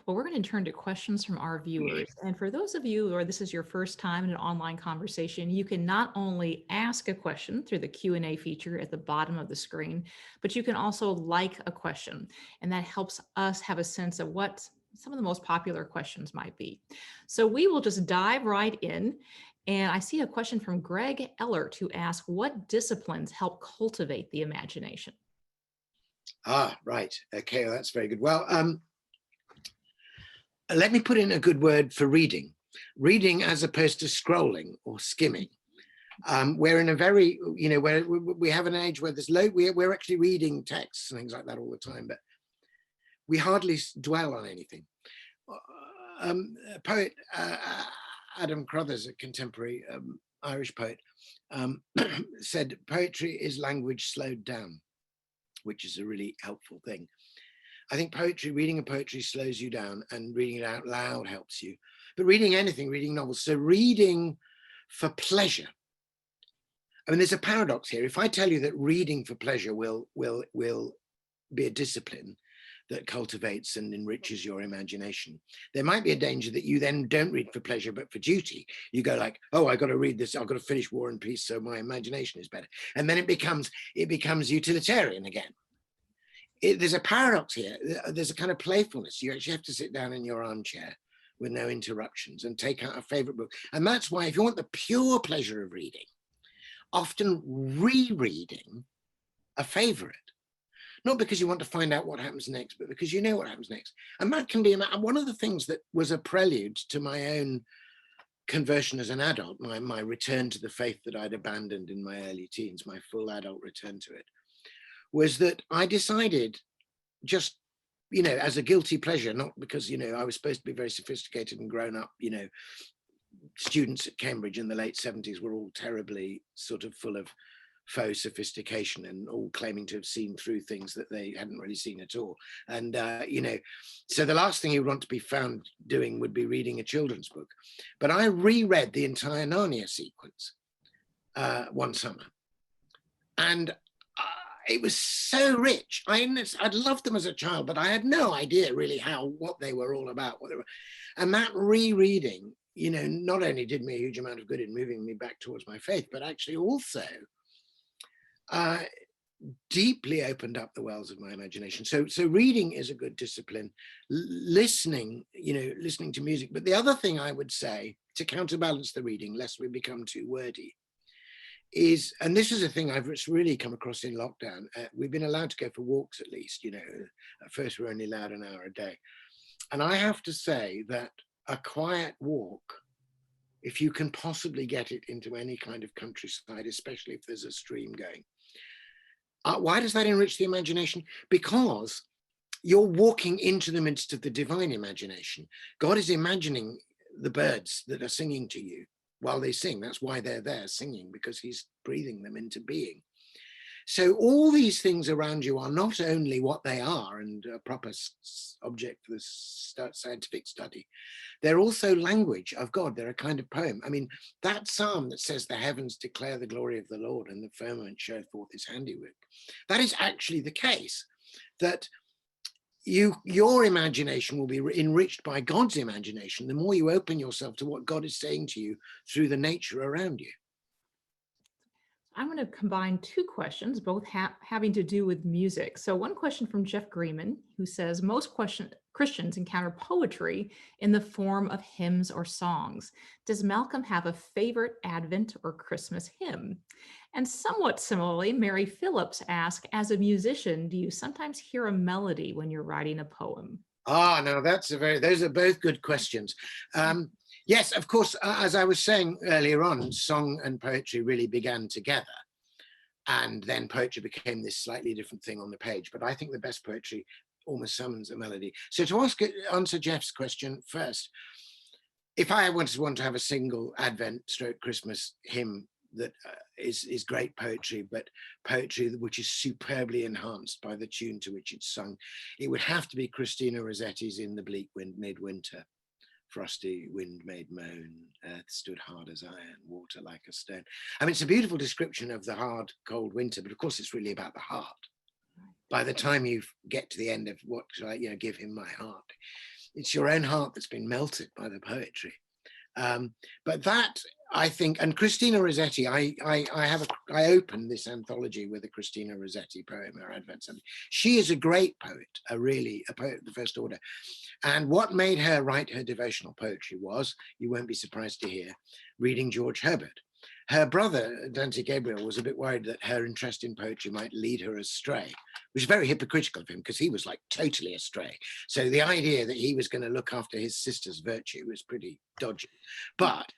Well, we're going to turn to questions from our viewers. And for those of you where this is your first time in an online conversation, you can not only ask a question through the Q&A feature at the bottom of the screen, but you can also like a question. And that helps us have a sense of what some of the most popular questions might be. So we will just dive right in. And I see a question from Greg Ellert who asks, what disciplines help cultivate the imagination? Ah, right. Okay, well, that's very good. Well, let me put in a good word for reading. Reading as opposed to scrolling or skimming. We're in a very, you know, where we have an age where there's we're actually reading texts and things like that all the time, but we hardly dwell on anything. A poet, Adam Crothers, a contemporary Irish poet, said poetry is language slowed down, which is a really helpful thing. I think poetry, reading a poetry slows you down, and reading it out loud helps you. But reading anything, reading novels, so reading for pleasure. I mean, there's a paradox here. If I tell you that reading for pleasure will be a discipline that cultivates and enriches your imagination, there might be a danger that you then don't read for pleasure, but for duty. You go like, oh, I got to read this, I've got to finish War and Peace so my imagination is better. And then it becomes utilitarian again. There's a paradox here. There's a kind of playfulness. You actually have to sit down in your armchair with no interruptions and take out a favorite book. And that's why if you want the pure pleasure of reading, often rereading a favorite, not because you want to find out what happens next, but because you know what happens next. And that can be one of the things that was a prelude to my own conversion as an adult, my return to the faith that I'd abandoned in my early teens, my full adult return to it, was that I decided, just, you know, as a guilty pleasure, not because, you know, I was supposed to be very sophisticated and grown up, you know, students at Cambridge in the late 70s were all terribly sort of full of faux sophistication and all claiming to have seen through things that they hadn't really seen at all. And, you know, so the last thing you want to be found doing would be reading a children's book. But I reread the entire Narnia sequence one summer. And it was so rich. I'd loved them as a child, but I had no idea really what they were all about. And that rereading, you know, not only did me a huge amount of good in moving me back towards my faith, but actually also deeply opened up the wells of my imagination. So reading is a good discipline. Listening, you know, listening to music. But the other thing I would say to counterbalance the reading, lest we become too wordy, is, and this is a thing I've really come across in lockdown, we've been allowed to go for walks at least, you know, at first we were only allowed an hour a day. And I have to say that a quiet walk, if you can possibly get it into any kind of countryside, especially if there's a stream going, why does that enrich the imagination? Because you're walking into the midst of the divine imagination. God is imagining the birds that are singing to you while they sing. That's why they're there singing, because he's breathing them into being. So all these things around you are not only what they are and a proper object for the scientific study, they're also language of God. They're a kind of poem. I mean, that psalm that says the heavens declare the glory of the Lord and the firmament show forth his handiwork, that is actually the case, that your imagination will be enriched by God's imagination the more you open yourself to what God is saying to you through the nature around you. I'm going to combine two questions, both having to do with music. So one question from Jeff Greenman, who says, most Christians encounter poetry in the form of hymns or songs. Does Malcom have a favorite Advent or Christmas hymn? And somewhat similarly, Mary Phillips asked, as a musician, do you sometimes hear a melody when you're writing a poem? No, those are both good questions. Yes, of course, as I was saying earlier on, song and poetry really began together. And then poetry became this slightly different thing on the page. But I think the best poetry almost summons a melody. So to answer Jeff's question first, if I want to have a single Advent / Christmas hymn that is great poetry, but poetry which is superbly enhanced by the tune to which it's sung, it would have to be Christina Rossetti's In the Bleak Wind Midwinter. Frosty wind made moan, earth stood hard as iron, water like a stone. I mean, it's a beautiful description of the hard, cold winter, but of course it's really about the heart. By the time you get to the end of what shall I, give him my heart, it's your own heart that's been melted by the poetry. But that, I think, and Christina Rossetti, I opened this anthology with a Christina Rossetti poem, her Advent. She is a great poet, a poet of the first order. And what made her write her devotional poetry was, you won't be surprised to hear, reading George Herbert. Her brother, Dante Gabriel, was a bit worried that her interest in poetry might lead her astray, which is very hypocritical of him because he was like totally astray. So the idea that he was going to look after his sister's virtue was pretty dodgy. But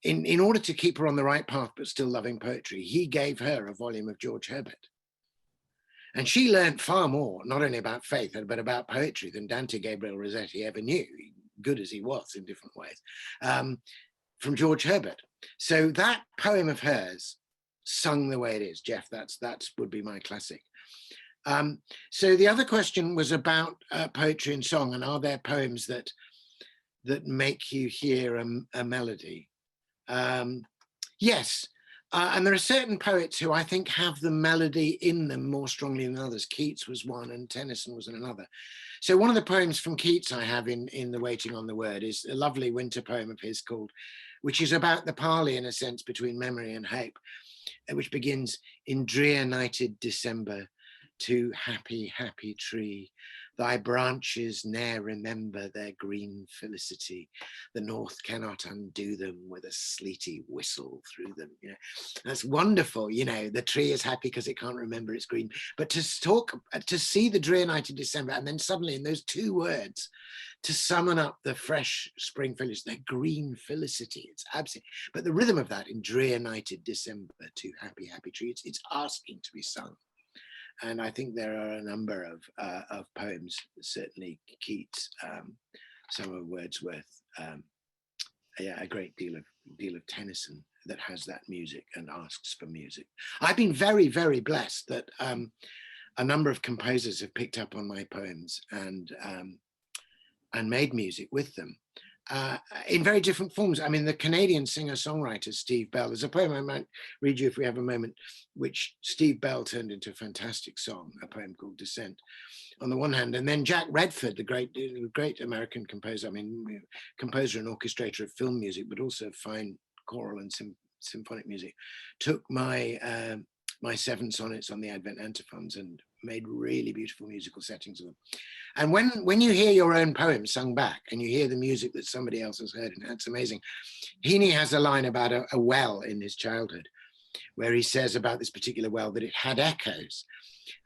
in order to keep her on the right path, but still loving poetry, he gave her a volume of George Herbert. And she learned far more, not only about faith, but about poetry than Dante Gabriel Rossetti ever knew, good as he was in different ways, from George Herbert. So that poem of hers, sung the way it is, Jeff, that would be my classic. So the other question was about poetry and song, and are there poems that make you hear a melody? Yes. And there are certain poets who I think have the melody in them more strongly than others. Keats was one and Tennyson was another. So one of the poems from Keats I have in The Waiting on the Word is a lovely winter poem of his which is about the parley in a sense between memory and hope, which begins, in drear nighted December, to happy, happy tree, thy branches ne'er remember their green felicity. The north cannot undo them with a sleety whistle through them. That's wonderful. The tree is happy because it can't remember its green. But to see the drear night of December, and then suddenly in those two words, to summon up the fresh spring felicity, their green felicity. It's absolutely. But the rhythm of that, in drear nighted December, to happy, happy tree, it's asking to be sung. And I think there are a number of poems, certainly Keats, some of Wordsworth, a great deal of Tennyson that has that music and asks for music. I've been very, very blessed that a number of composers have picked up on my poems and made music with them. In very different forms. I mean, the Canadian singer-songwriter Steve Bell, there's a poem I might read you if we have a moment, which Steve Bell turned into a fantastic song, a poem called Descent, on the one hand. And then Jack Redford, the great American composer, composer and orchestrator of film music, but also fine choral and symphonic music, took my 7 sonnets on the Advent antiphons and made really beautiful musical settings of them. And when you hear your own poem sung back and you hear the music that somebody else has heard, and that's amazing. Heaney has a line about a well in his childhood where he says about this particular well that it had echoes.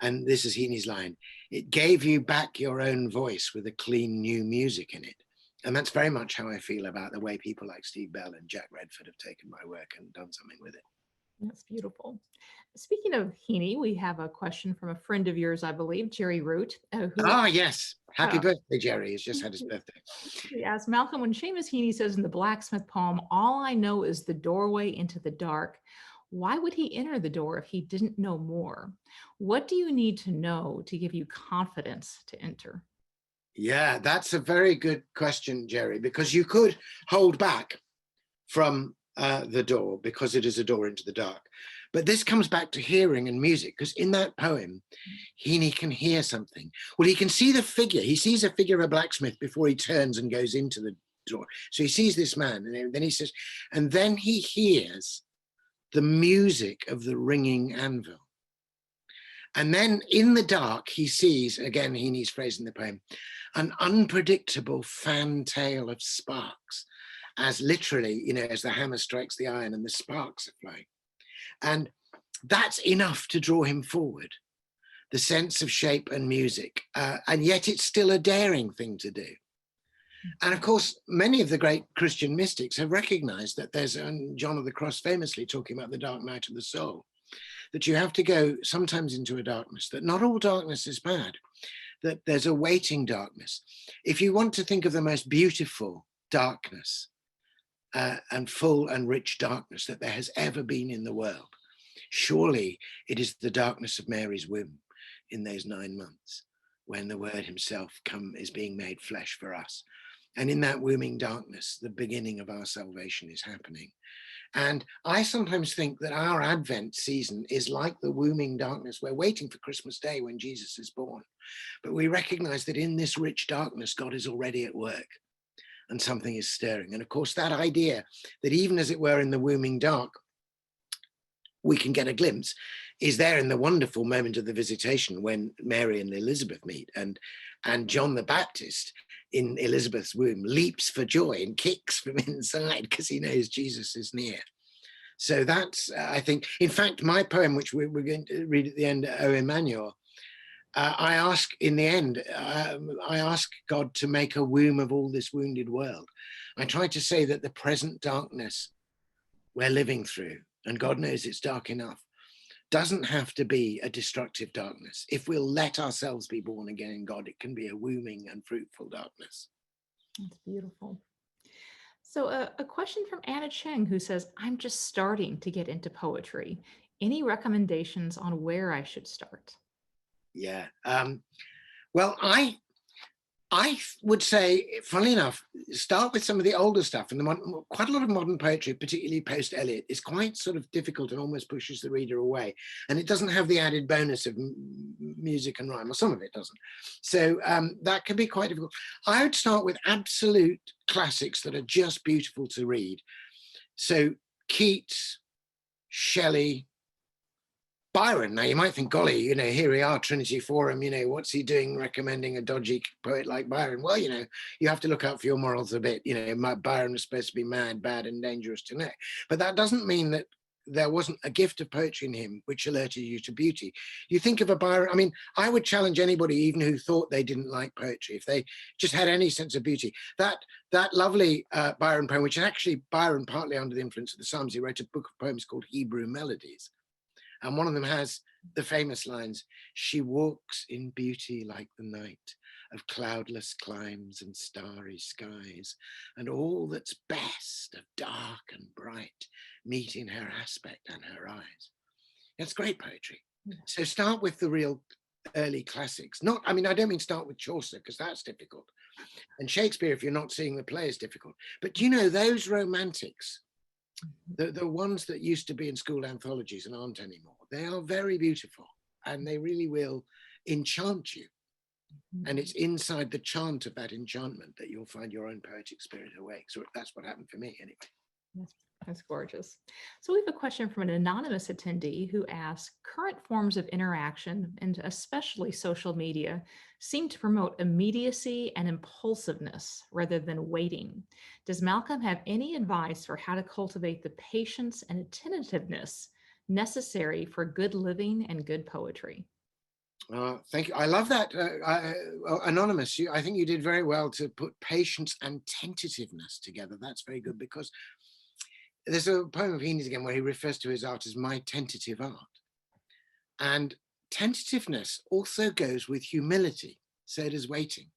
And this is Heaney's line: it gave you back your own voice with a clean new music in it. And that's very much how I feel about the way people like Steve Bell and Jack Redford have taken my work and done something with it. That's beautiful. Speaking of Heaney, we have a question from a friend of yours, I believe, Jerry Root, who Ah, yes. Happy uh, birthday, Jerry. He's just had his birthday. he asked, Malcolm, when Seamus Heaney says in the blacksmith poem, all I know is the doorway into the dark, why would he enter the door if he didn't know more? What do you need to know to give you confidence to enter? Yeah, that's a very good question, Jerry, because you could hold back from the door because it is a door into the dark. But this comes back to hearing and music, because in that poem, Heaney can hear something. Well, he can see the figure. He sees a figure of a blacksmith before he turns and goes into the door. So he sees this man, and then he says, and then he hears the music of the ringing anvil. And then in the dark, he sees, again, Heaney's phrase in the poem, an unpredictable fantail of sparks, as literally, as the hammer strikes the iron and the sparks are flying. And that's enough to draw him forward, the sense of shape and music. And yet it's still a daring thing to do. And of course, many of the great Christian mystics have recognized that there's, and John of the Cross famously talking about the dark night of the soul, that you have to go sometimes into a darkness, that not all darkness is bad, that there's a waiting darkness. If you want to think of the most beautiful darkness, and full and rich darkness that there has ever been in the world, surely it is the darkness of Mary's womb in those 9 months when the Word himself is being made flesh for us. And in that wombing darkness, the beginning of our salvation is happening. And I sometimes think that our Advent season is like the wombing darkness. We're waiting for Christmas Day when Jesus is born, but we recognize that in this rich darkness, God is already at work. And something is stirring. And of course, that idea that even as it were in the wombing dark, we can get a glimpse is there in the wonderful moment of the visitation when Mary and Elizabeth meet, and John the Baptist in Elizabeth's womb leaps for joy and kicks from inside because he knows Jesus is near. So that's, I think, in fact, my poem, which we're going to read at the end, O Emmanuel, I ask in the end, I ask God to make a womb of all this wounded world. I try to say that the present darkness we're living through, and God knows it's dark enough, doesn't have to be a destructive darkness. If we'll let ourselves be born again in God, it can be a wombing and fruitful darkness. That's beautiful. So a question from Anna Cheng, who says, I'm just starting to get into poetry. Any recommendations on where I should start? Yeah. Well, I would say, funnily enough, start with some of the older stuff. And quite a lot of modern poetry, particularly post-Eliot, is quite sort of difficult and almost pushes the reader away. And it doesn't have the added bonus of music and rhyme, or some of it doesn't. So that can be quite difficult. I would start with absolute classics that are just beautiful to read. So Keats, Shelley, Byron. Now you might think, golly, here we are, Trinity Forum, what's he doing recommending a dodgy poet like Byron? Well, you have to look out for your morals a bit. Byron was supposed to be mad, bad, and dangerous to know. But that doesn't mean that there wasn't a gift of poetry in him which alerted you to beauty. You think of a Byron, I would challenge anybody, even who thought they didn't like poetry, if they just had any sense of beauty. That lovely Byron poem, which is actually Byron partly under the influence of the Psalms, he wrote a book of poems called Hebrew Melodies. And one of them has the famous lines, she walks in beauty like the night of cloudless climes and starry skies, and all that's best of dark and bright meet in her aspect and her eyes. That's great poetry. So start with the real early classics. I don't mean start with Chaucer, because that's difficult. And Shakespeare, if you're not seeing the play, is difficult. But those romantics, the ones that used to be in school anthologies and aren't anymore, they are very beautiful and they really will enchant you. And it's inside the chant of that enchantment that you'll find your own poetic spirit awake. So that's what happened for me anyway. That's gorgeous. So we have a question from an anonymous attendee who asks, current forms of interaction, and especially social media, seem to promote immediacy and impulsiveness rather than waiting. Does Malcolm have any advice for how to cultivate the patience and attentiveness necessary for good living and good poetry? Thank you. I love that. Anonymous, I think you did very well to put patience and tentativeness together. That's very good, because there's a poem of Heaney's again where he refers to his art as my tentative art. And tentativeness also goes with humility. So does waiting.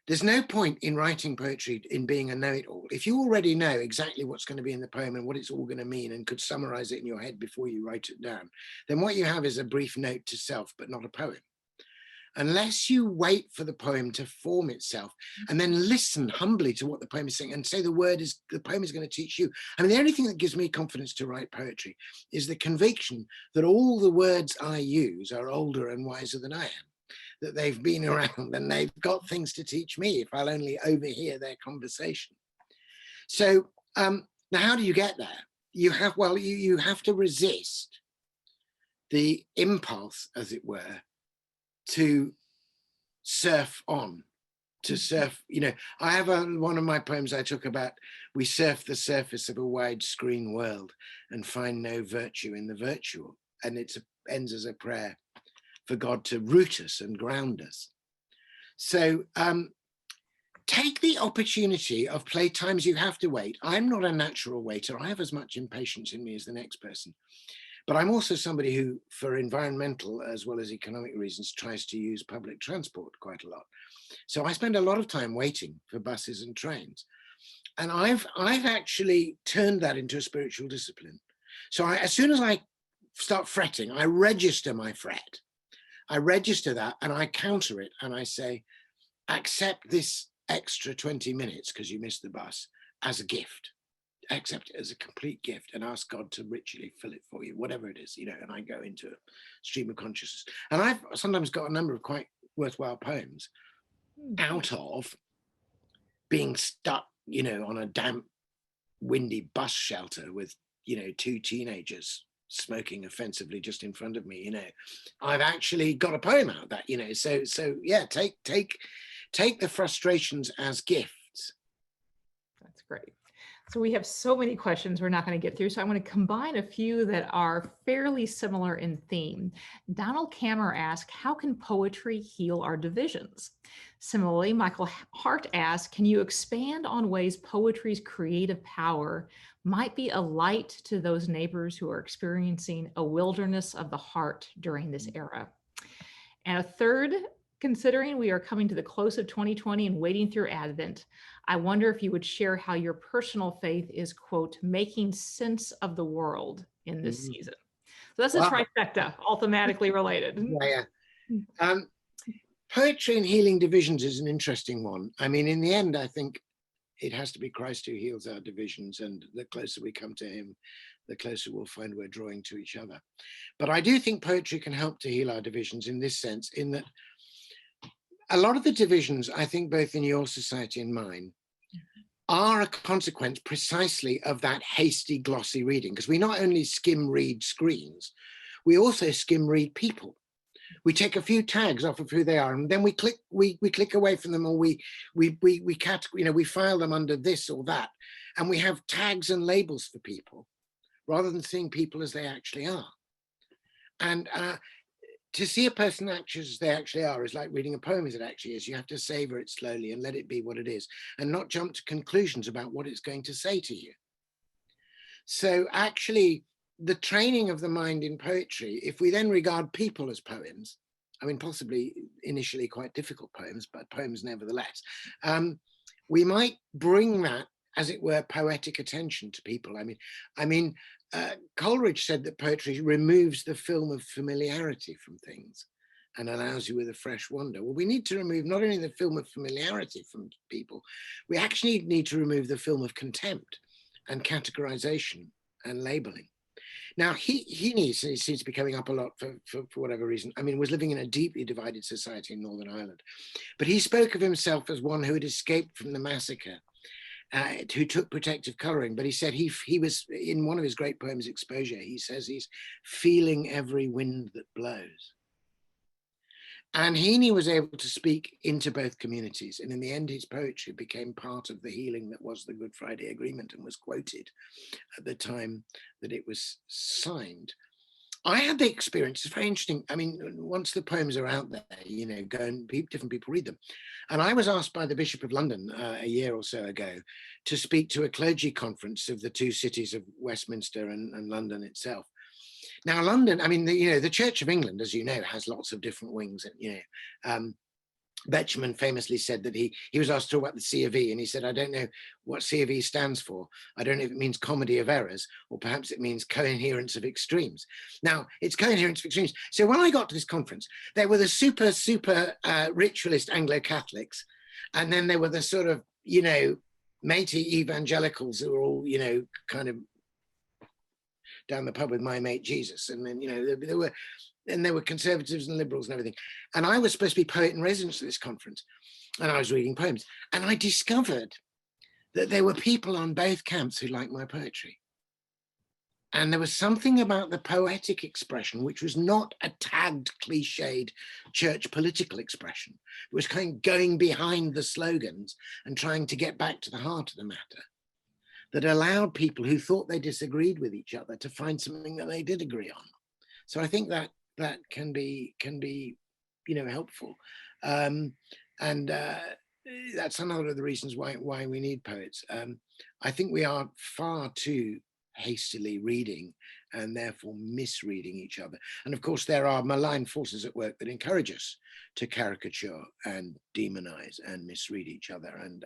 There's no point in writing poetry in being a know-it-all. If you already know exactly what's going to be in the poem and what it's all going to mean and could summarize it in your head before you write it down, then what you have is a brief note to self, but not a poem. Unless you wait for the poem to form itself and then listen humbly to what the poem is saying and say the poem is going to teach you. I mean, the only thing that gives me confidence to write poetry is the conviction that all the words I use are older and wiser than I am, that they've been around and they've got things to teach me if I'll only overhear their conversation. So now how do you get there? You have to resist the impulse, as it were, to surf on, to surf, I have one of my poems I talk about, we surf the surface of a widescreen world and find no virtue in the virtual. And it ends as a prayer for God to root us and ground us. So take the opportunity of playtimes you have to wait. I'm not a natural waiter. I have as much impatience in me as the next person. But I'm also somebody who, for environmental as well as economic reasons, tries to use public transport quite a lot. So I spend a lot of time waiting for buses and trains. And I've actually turned that into a spiritual discipline. So as soon as I start fretting, I register my fret. I register that and I counter it and I say, accept this extra 20 minutes because you missed the bus as a gift. Accept it as a complete gift and ask God to ritually fill it for you, whatever it is, and I go into a stream of consciousness. And I've sometimes got a number of quite worthwhile poems out of being stuck, on a damp, windy bus shelter with, two teenagers smoking offensively just in front of me. I've actually got a poem out of that, so yeah, take the frustrations as gifts. That's great. So we have so many questions we're not going to get through. So I'm going to combine a few that are fairly similar in theme. Donald Kammer asked, how can poetry heal our divisions? Similarly, Michael Hart asked, can you expand on ways poetry's creative power might be a light to those neighbors who are experiencing a wilderness of the heart during this era? And a third, considering we are coming to the close of 2020 and wading through Advent, I wonder if you would share how your personal faith is, quote, making sense of the world in this season. So that's a trifecta, all thematically related. Yeah. Poetry and healing divisions is an interesting one. I mean, in the end, I think it has to be Christ who heals our divisions, and the closer we come to him, the closer we'll find we're drawing to each other. But I do think poetry can help to heal our divisions in this sense, in that a lot of the divisions, I think, both in your society and mine, are a consequence precisely of that hasty, glossy reading. Because we not only skim read screens, we also skim read people. We take a few tags off of who they are, and then we click away from them, or we file them under this or that, and we have tags and labels for people, rather than seeing people as they actually are. And to see a person actually as they actually are is like reading a poem as it actually is. You have to savor it slowly and let it be what it is, and not jump to conclusions about what it's going to say to you. So actually, the training of the mind in poetry, if we then regard people as poems, I mean, possibly initially quite difficult poems, but poems nevertheless, we might bring that, as it were, poetic attention to people. I mean, Coleridge said that poetry removes the film of familiarity from things and allows you with a fresh wonder. Well, we need to remove not only the film of familiarity from people, we actually need to remove the film of contempt and categorization and labeling. Now, he seems to be coming up a lot for whatever reason. I mean, was living in a deeply divided society in Northern Ireland. But he spoke of himself as one who had escaped from the massacre, who took protective colouring. But he said he was, in one of his great poems, Exposure, he says he's feeling every wind that blows. And Heaney was able to speak into both communities. And in the end, his poetry became part of the healing that was the Good Friday Agreement and was quoted at the time that it was signed. I had the experience, it's very interesting. I mean, once the poems are out there, go and different people read them. And I was asked by the Bishop of London a year or so ago to speak to a clergy conference of the two cities of Westminster and London itself. Now, London, I mean, the Church of England, as you know, has lots of different wings. And, Betjeman famously said that he was asked to talk about the C of E, and he said, I don't know what C of E stands for. I don't know if it means comedy of errors, or perhaps it means coherence of extremes. Now, it's coherence of extremes. So when I got to this conference, there were the super ritualist Anglo-Catholics, and then there were the sort of, matey evangelicals who were all, kind of down the pub with my mate Jesus. And then, there were conservatives and liberals and everything. And I was supposed to be poet in residence at this conference, and I was reading poems. And I discovered that there were people on both camps who liked my poetry. And there was something about the poetic expression, which was not a tagged, cliched church political expression. It was kind of going behind the slogans and trying to get back to the heart of the matter, that allowed people who thought they disagreed with each other to find something that they did agree on. So I think that can be helpful, and that's another of the reasons why we need poets. I think we are far too hastily reading and therefore misreading each other. And of course, there are malign forces at work that encourage us to caricature and demonize and misread each other. And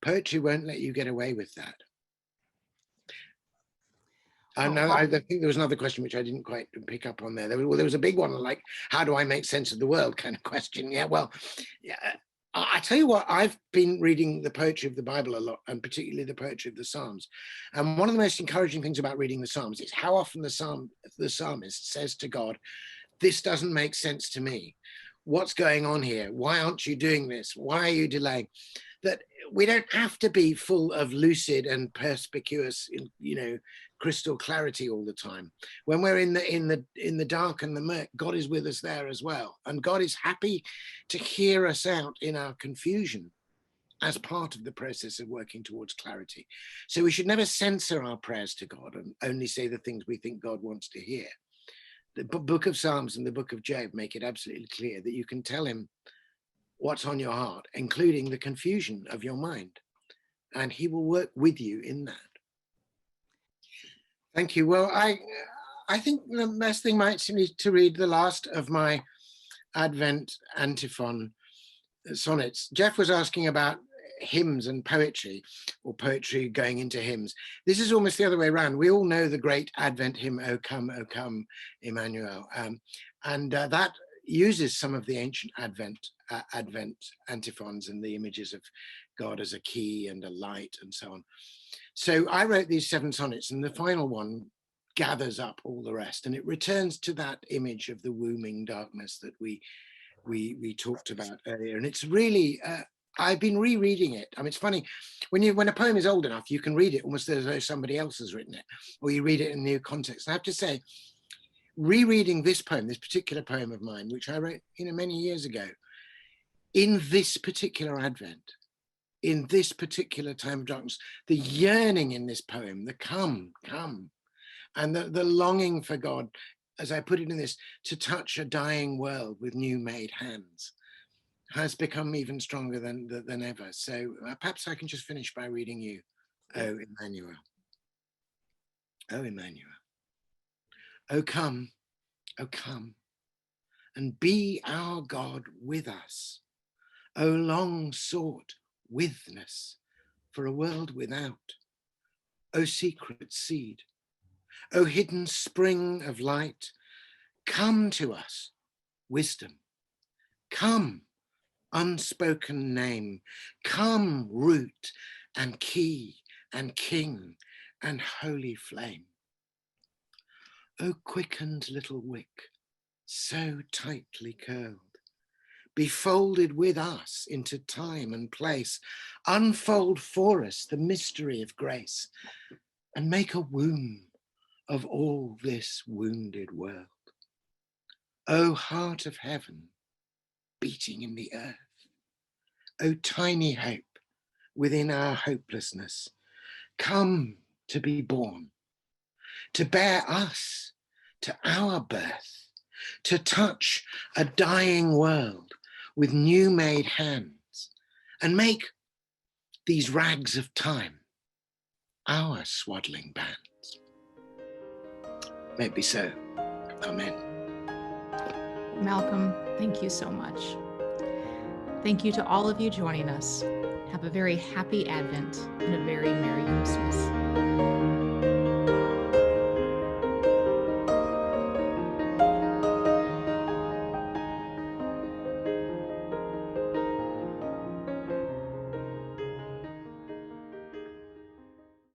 poetry won't let you get away with that. And I think there was another question which I didn't quite pick up on there. There was a big one, like, how do I make sense of the world kind of question. Yeah, well, I tell you what, I've been reading the poetry of the Bible a lot, and particularly the poetry of the Psalms. And one of the most encouraging things about reading the Psalms is how often the psalmist says to God, this doesn't make sense to me. What's going on here? Why aren't you doing this? Why are you delaying? That we don't have to be full of lucid and perspicuous, crystal clarity all the time. When we're in the dark and the murk, God is with us there as well, and God is happy to hear us out in our confusion as part of the process of working towards clarity. So we should never censor our prayers to God and only say the things we think God wants to hear. The book of Psalms and the book of Job make it absolutely clear that you can tell him what's on your heart, including the confusion of your mind, and he will work with you in that. Thank you. Well, I think the best thing might be to read the last of my Advent antiphon sonnets. Jeff was asking about hymns and poetry, or poetry going into hymns. This is almost the other way around. We all know the great Advent hymn, O come, Emmanuel. And that uses some of the ancient Advent antiphons and the images of God as a key and a light and so on. So I wrote these 7 sonnets, and the final one gathers up all the rest, and it returns to that image of the woming darkness that we talked about earlier. And it's really, I've been rereading it. I mean, it's funny, when a poem is old enough, you can read it almost as though somebody else has written it, or you read it in a new context. And I have to say, rereading this poem, this particular poem of mine, which I wrote many years ago, in this particular Advent, in this particular time of darkness, the yearning in this poem, the come, and the longing for God, as I put it in this, to touch a dying world with new made hands, has become even stronger than ever. So perhaps I can just finish by reading you, O Emmanuel. O Emmanuel. O come, and be our God with us. O long sought withness for a world without. O secret seed, O hidden spring of light, come to us, wisdom. Come, unspoken name. Come, root and key and king and holy flame. O quickened little wick, so tightly curled, be folded with us into time and place. Unfold for us the mystery of grace, and make a womb of all this wounded world. O heart of heaven, beating in the earth. O tiny hope within our hopelessness, come to be born, to bear us to our birth, to touch a dying world with new made hands, and make these rags of time our swaddling bands. may it be so. Amen. Malcolm, thank you so much. Thank you to all of you joining us. Have a very happy Advent and a very Merry Christmas.